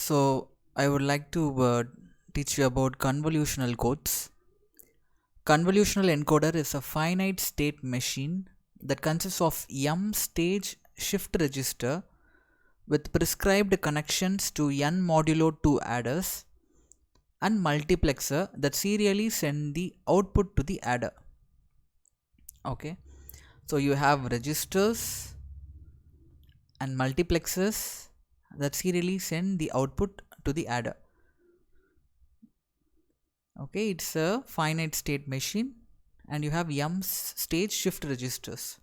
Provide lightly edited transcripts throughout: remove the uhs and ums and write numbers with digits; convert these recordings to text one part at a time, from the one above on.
So, I would like to teach you about convolutional codes. Convolutional encoder is a finite state machine that consists of m stage shift register with prescribed connections to n modulo 2 adders and multiplexer that serially send the output to the adder. Okay, so you have registers and multiplexers that serially send the output to the adder. Okay, it's a finite state machine and you have m stage shift registers.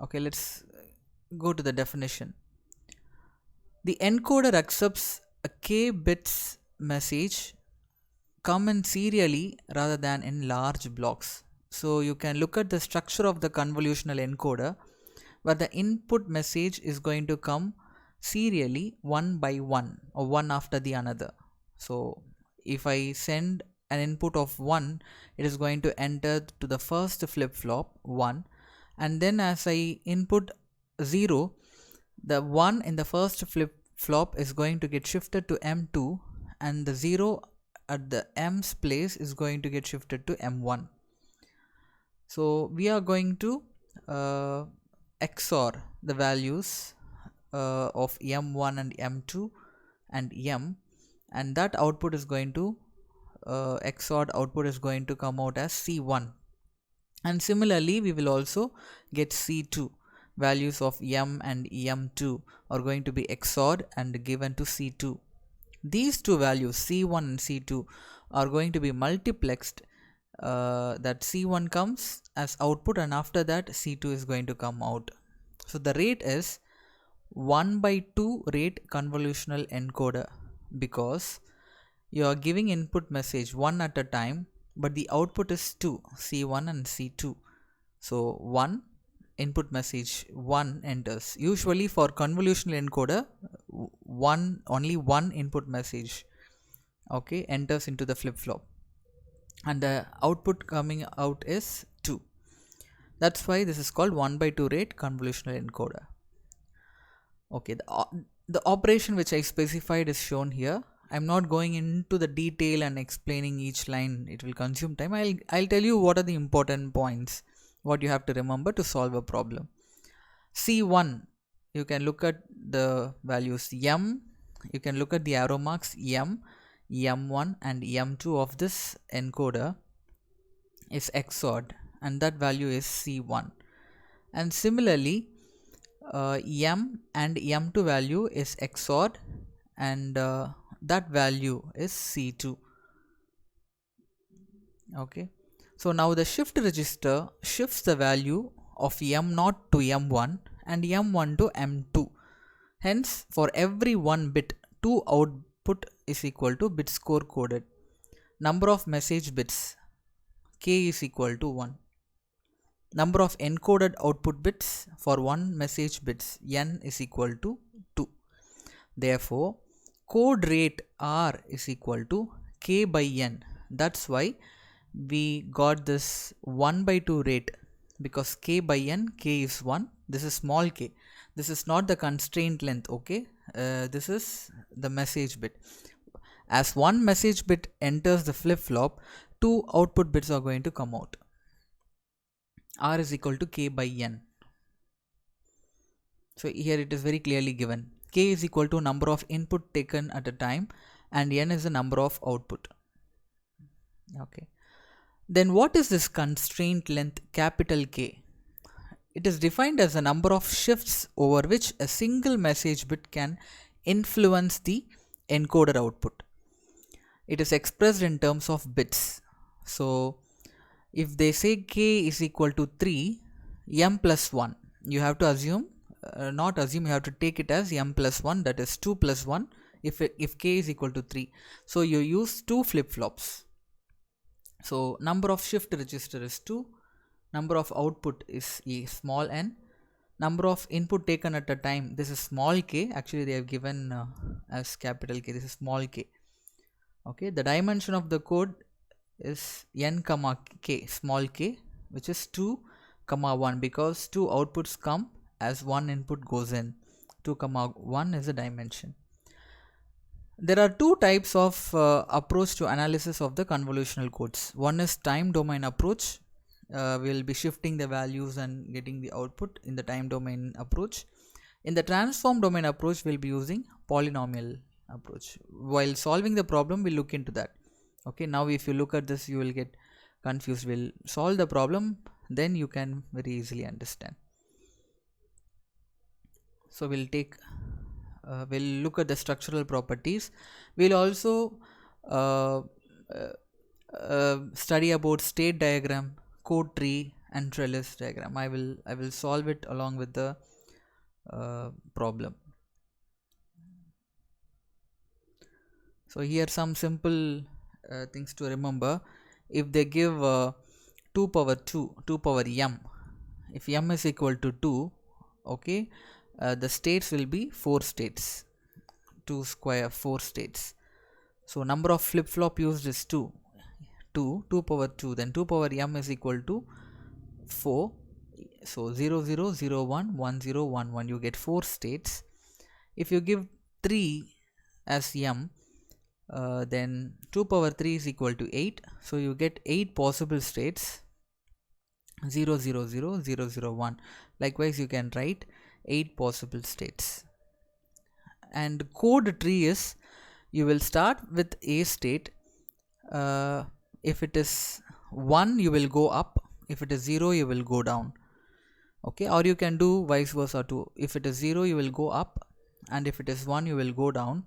Okay, let's go to the definition. The encoder accepts a k bits message come in serially rather than in large blocks. So you can look at the structure of the convolutional encoder where the input message is going to come serially one by one or one after the another. So if I send an input of 1, it is going to enter to the first flip flop 1, and then as I input 0, the 1 in the first flip flop is going to get shifted to M2 and the 0 at the M's place is going to get shifted to M1. So we are going to XOR the values of M1 and M2 and M, and that output is going to XORed output is going to come out as C1, and similarly we will also get C2. Values of M and M2 are going to be XORed and given to C2. These two values C1 and C2 are going to be multiplexed, that C1 comes as output and after that C2 is going to come out. So the rate is 1 by 2 rate convolutional encoder because you are giving input message 1 at a time, but the output is 2, C1 and C2. So 1 input message 1 enters. Usually for convolutional encoder, only one input message enters into the flip flop, and the output coming out is 2. That's why this is called 1 by 2 rate convolutional encoder. Okay, the operation which I specified is shown here. I'm not going into the detail and explaining each line, it will consume time. I'll tell you what are the important points, what you have to remember to solve a problem. C1, you can look at the values M, you can look at the arrow marks M, M1 and M2 of this encoder is XORed and that value is C1. And similarly M and M2 value is XORed and that value is C2. Okay, so now the shift register shifts the value of M0 to M1 and M1 to M2. Hence for every 1 bit 2 output is equal to bit score coded. Number of message bits k is equal to 1. Number of encoded output bits for 1 message bits n is equal to 2. Therefore code rate R is equal to k by n. That's why we got this 1 by 2 rate, because k by n, k is 1, this is small k, this is not the constraint length. Okay, this is the message bit. As one message bit enters the flip flop, 2 output bits are going to come out. R is equal to k by n. So here it is very clearly given. K is equal to number of input taken at a time and n is the number of output. Okay. Then what is this constraint length capital K? It is defined as the number of shifts over which a single message bit can influence the encoder output. It is expressed in terms of bits. So if they say K is equal to 3, M plus 1, you have to assume, you have to take it as M plus 1, that is 2 plus 1 if K is equal to 3. So you use 2 flip flops. So number of shift register is 2, number of output is small n, number of input taken at a time, this is small k, actually they have given as capital K, this is small k. Okay, the dimension of the code is n comma k, small k, which is 2 comma 1, because 2 outputs come as one input goes in. 2 comma 1 is the dimension. There are two types of approach to analysis of the convolutional codes. One is time domain approach. We'll be shifting the values and getting the output in the time domain approach. In the transform domain approach, we'll be using polynomial approach. While solving the problem, we'll look into that. Okay, now if you look at this, you will get confused. We'll solve the problem, then you can very easily understand. So we'll look at the structural properties. We'll also study about state diagram, code tree, and trellis diagram. I will solve it along with the problem. So here some simple things to remember. If they give 2 power m, if m is equal to 2, okay, the states will be 4 states, 2 square 4 states. So number of flip-flop used is 2 power 2, then 2 power m is equal to 4. So 0 0 0 1 1 0 1 1, you get 4 states. If you give 3 as m, then 2 power 3 is equal to 8, so you get 8 possible states, 0 0 0 0 0 1. Likewise you can write 8 possible states. And code tree is, you will start with a state. If it is 1, you will go up. If it is 0, you will go down. Okay, or you can do vice versa too. If it is 0, you will go up, and if it is 1, you will go down.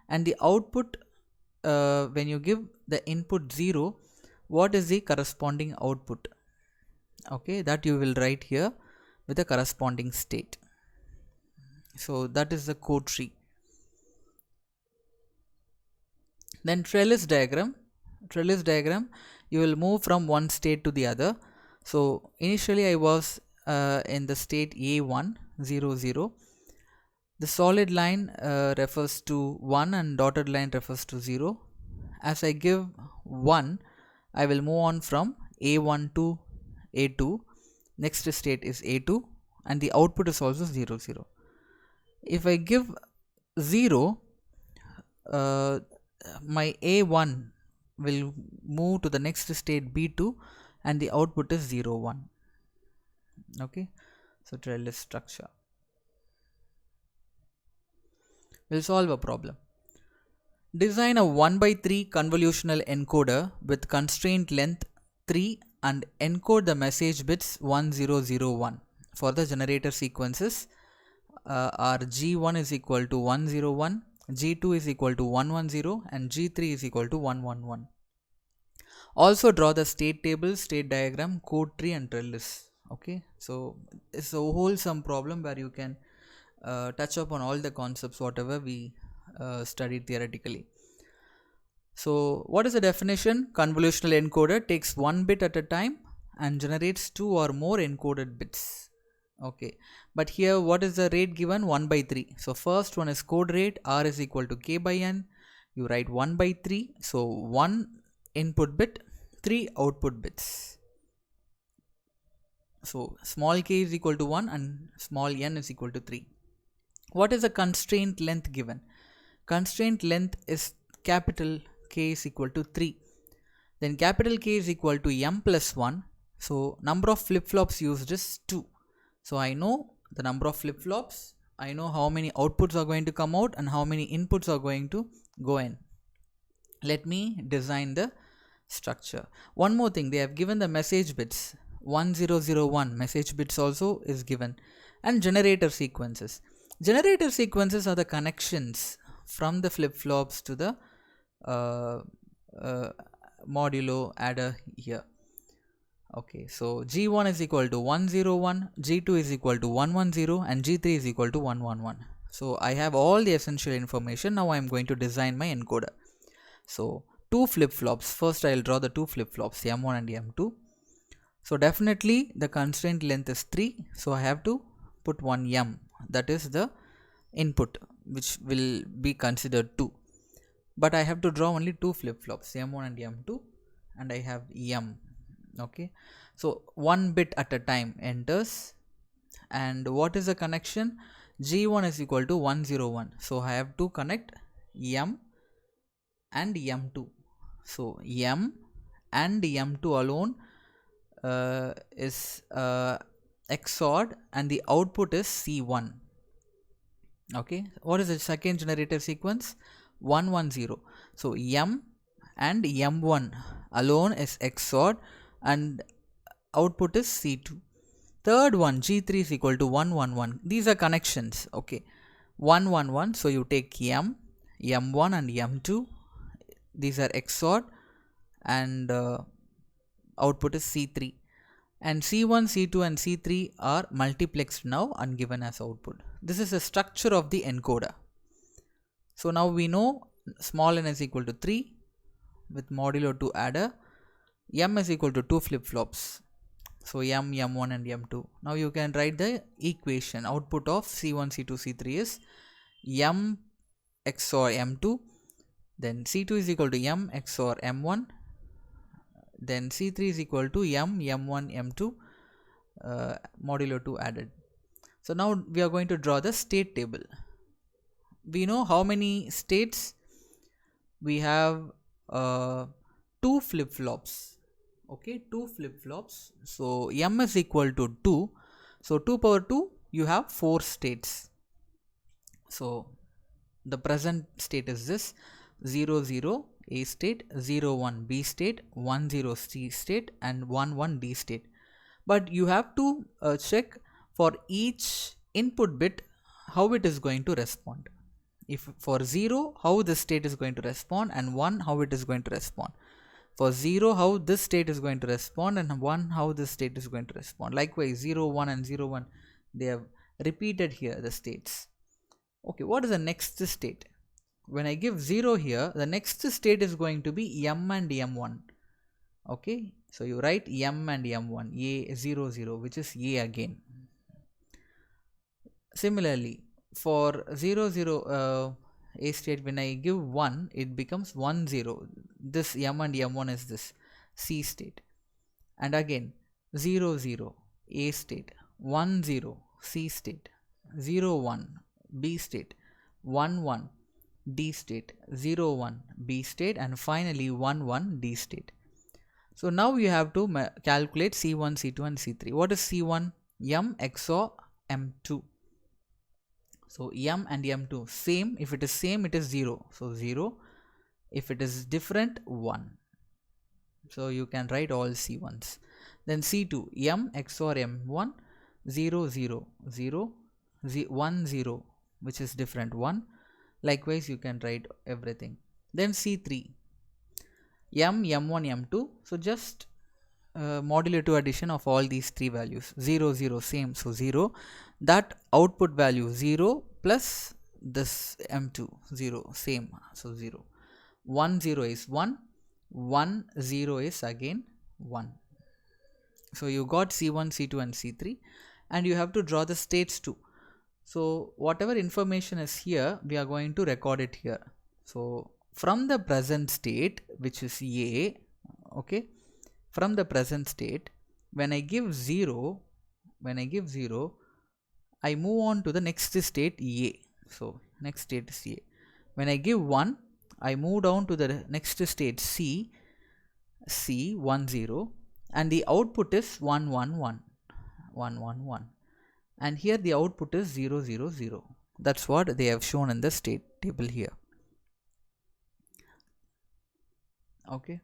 And the output, when you give the input 0, what is the corresponding output? Okay, that you will write here with the corresponding state. So that is the code tree. Then trellis diagram. Trellis diagram, you will move from one state to the other. So initially I was in the state A1 0 0. The solid line refers to 1 and dotted line refers to 0. As I give 1, I will move on from A1 to A2. Next state is A2, and the output is also 0 0. If I give 0, my A1 will move to the next state B2, and the output is 0 1. Okay, so trellis structure. We'll solve a problem. Design a 1/3 convolutional encoder with constraint length 3 and encode the message bits 1001 for the generator sequences are G1 is equal to 101, G2 is equal to 110, and G3 is equal to 111. Also draw the state table, state diagram, code tree, and trellis. Okay, so it's a wholesome problem where you can touch up on all the concepts whatever we studied theoretically. So what is the definition? Convolutional encoder takes one bit at a time and generates 2 or more encoded bits. Okay, but here what is the rate given? 1/3. So first one is code rate, R is equal to K by N. You write 1/3. So 1 input bit, 3 output bits. So small k is equal to 1 and small n is equal to 3. What is the constraint length given? Constraint length is capital K is equal to 3. Then capital K is equal to m plus 1. So number of flip-flops used is 2. So I know the number of flip-flops, I know how many outputs are going to come out and how many inputs are going to go in. Let me design the structure. One more thing, they have given the message bits 1001, message bits also is given, and generator sequences. Generator sequences are the connections from the flip-flops to the modulo adder here. Okay, so G1 is equal to 101, G2 is equal to 110, and G3 is equal to 111. So I have all the essential information. Now I am going to design my encoder. So 2 flip-flops. First I will draw the 2 flip-flops, M1 and M2. So definitely the constraint length is 3. So I have to put one M, that is the input, which will be considered 2. But I have to draw only 2 flip-flops, M1 and M2, and I have M. Okay, so 1 bit at a time enters, and what is the connection? G1 is equal to 101. So I have to connect M and M2. So M and M2 alone is XORed and the output is C1. Okay, what is the second generator sequence? 110. So M and M1 alone is XORed and output is C2. Third one, G3 is equal to 111. These are connections. Okay, 111. So you take M, M1 and M2. These are XORed and output is C3. And C1, C2 and C3 are multiplexed now and given as output. This is the structure of the encoder. So now we know small n is equal to 3 with modulo 2 adder. M is equal to 2 flip-flops. So M, M1 and M2. Now you can write the equation. Output of C1, C2, C3 is M XOR M2. Then C2 is equal to M XOR M1. Then C3 is equal to M, M1, M2 modulo 2 added. So now we are going to draw the state table. We know how many states we have. 2 flip-flops. Okay, 2 flip-flops. So M is equal to 2. So 2 power 2, you have 4 states. So the present state is this: 0 0 A state, 0 1 B state, 1 0 C state and 1 1 D state. But you have to check for each input bit how it is going to respond. If for 0, how this state is going to respond, and 1, how it is going to respond. For 0, how this state is going to respond, and 1, how this state is going to respond. Likewise, 0 1 and 0 1, they have repeated here the states. Okay, what is the next state? When I give 0 here, the next state is going to be M and M1. Okay, so you write M and M1, A 0 0, which is A again. Similarly, for 0 0 A state, when I give 1, it becomes 1 0. This M and M1 is this C state. And again 0 0 A state, 1 0 C state, 0 1 B state, 1 1 D state, 0 1 B state, and finally 1 1 D state. So now you have to calculate C1, C2 and C3. What is C1? M XOR M2. So M and M2 same. If it is same, it is 0. So 0. If it is different, 1. So you can write all C1s. Then C2, M XOR M1, 0 0 0 1 0, which is different, 1. Likewise, you can write everything. Then C3, M, M1, M2. So just modulo 2 addition of all these 3 values. 0 0 same, so 0. That output value 0 plus this M2 0 same, so 0. 1 0 is 1, 1 0 is again 1. So you got C1, C2 and C3, and you have to draw the states too. So whatever information is here, we are going to record it here. So from the present state, which is A, okay, from the present state, when I give 0, I move on to the next state A. So next state is A. When I give 1, I move down to the next state C 1 0, and the output is 1 1 1 1 1 1, and here the output is 0 0 0. That's what they have shown in the state table here. Okay,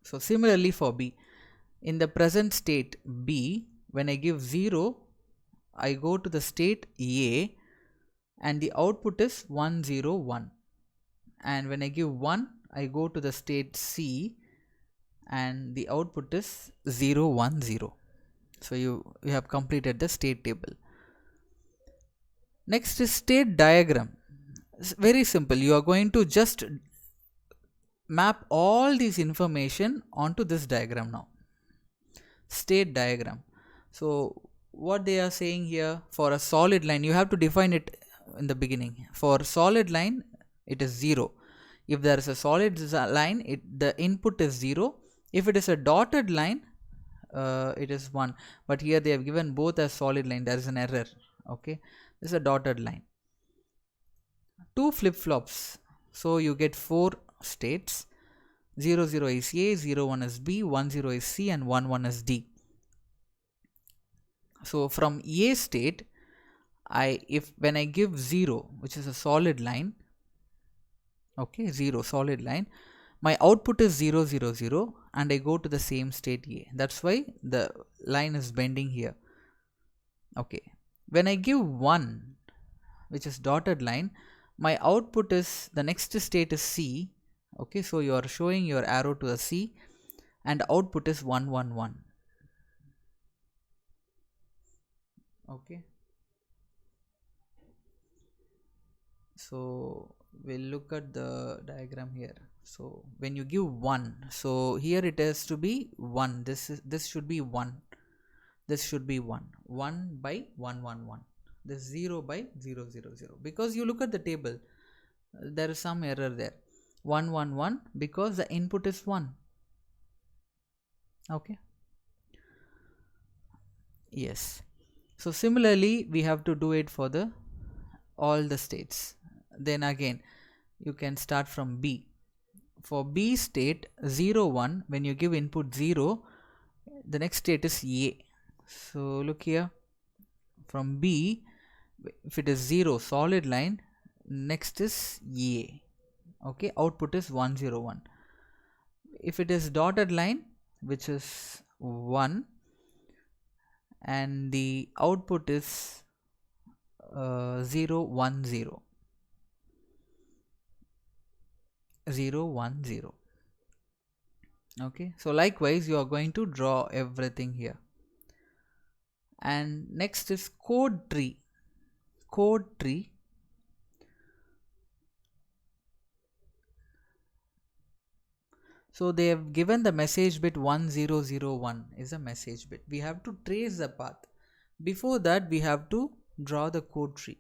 so similarly for B, in the present state B, when I give 0, I go to the state A and the output is 1 0 1, and when I give 1, I go to the state C and the output is 0 1 0. So you have completed the state table. Next is state diagram. It's very simple. You are going to just map all these information onto this diagram now. State diagram. So what they are saying here, for a solid line, you have to define it in the beginning. For solid line, it is 0. If there is a solid line, the input is 0. If it is a dotted line, it is 1. But here they have given both as solid line. There is an error. Okay, this is a dotted line. 2 flip-flops. So you get 4 states. 0 0 is A, 0 1 is B, 1 0 is C, and 1 1 is D. So from A state, when I give 0, which is a solid line, okay, 0 solid line, my output is 0 0 0, and I go to the same state A. That's why the line is bending here. Okay, when I give 1, which is dotted line, my output is, the next state is C. Okay, so you are showing your arrow to a C, and output is 1 1 1. Okay, so we'll look at the diagram here. So when you give 1, so here it has to be 1, this should be 1, this should be 1 by 1 1 1, this 0 by 0 0 0, because you look at the table, there is some error there. 1 1 1 because the input is 1. Okay, yes. So similarly we have to do it for the all the states. Then again you can start from B. For B state 0 1, when you give input 0, the next state is A. So look here, from B, if it is 0 solid line, next is A. Okay, output is 1 0 1. If it is dotted line, which is 1, and the output is 0 1 0, 0 1 0. Okay, so likewise you are going to draw everything here. And next is code tree. So they have given the message bit 1001 is a message bit. We have to trace the path. Before that we have to draw the code tree.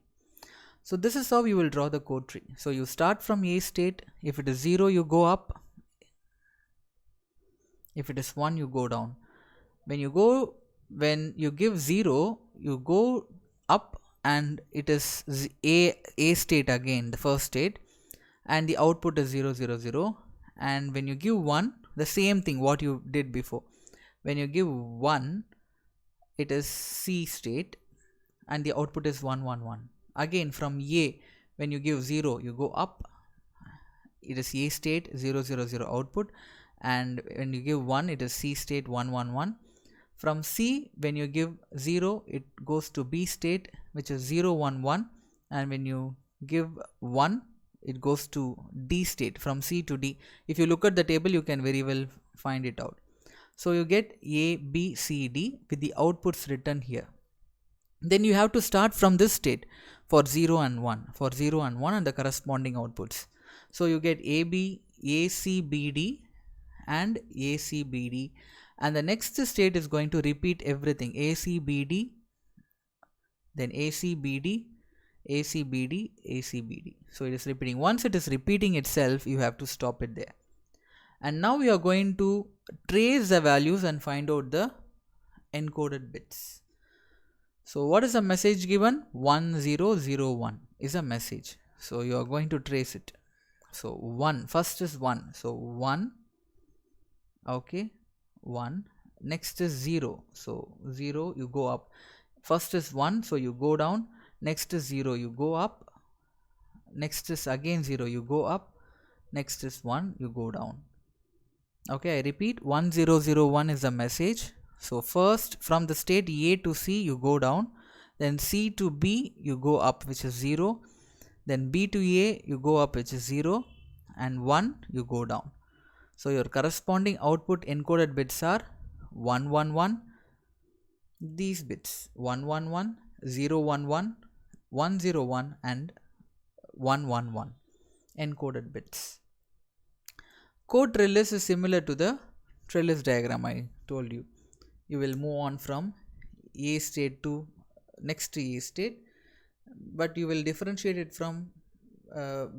So this is how you will draw the code tree. So you start from A state. If it is 0, you go up. If it is 1, you go down. When you give 0, you go up, and it is A state again, the first state, and the output is 0 0 0. And when you give 1, the same thing what you did before. When you give 1, it is C state, and the output is 1 1 1. Again from A, when you give 0, you go up, it is A state, 0 0 0 output, and when you give 1, it is C state, 1 1 1. From C, when you give 0, it goes to B state, which is 0 1 1, and when you give 1, it goes to D state, from C to D. If you look at the table, you can very well find it out. So you get A, B, C, D with the outputs written here. Then you have to start from this state for 0 and 1, and the corresponding outputs. So you get AB, AC, BD and AC, BD, and the next state is going to repeat everything, AC, BD, then AC, BD, AC, BD, AC, BD. So it is repeating. Once it is repeating itself, you have to stop it there. And now we are going to trace the values and find out the encoded bits. So what is the message given? 1001 is a message. So you are going to trace it. So 1, first is 1. So 1, okay, 1. Next is 0. So 0, you go up. First is 1, so you go down. Next is 0, you go up. Next is again 0, you go up. Next is 1, you go down. Okay, I repeat, 1001 is the message. So first from the state A to C, you go down. Then C to B, you go up, which is 0. Then B to A, you go up, which is 0. And 1, you go down. So your corresponding output encoded bits are 111. These bits 111, 011, 101 and 111 encoded bits. Code trellis is similar to the trellis diagram I told you. You will move on from A state to next A state, but you will differentiate it from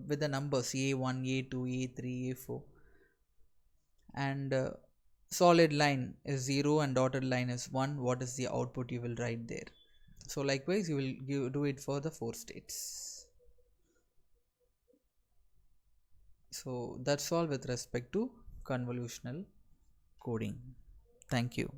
with the numbers A1, A2, A3, A4, and solid line is 0 and dotted line is 1. What is the output, you will write there. So likewise you will do it for the 4 states. So that's all with respect to convolutional coding. Thank you.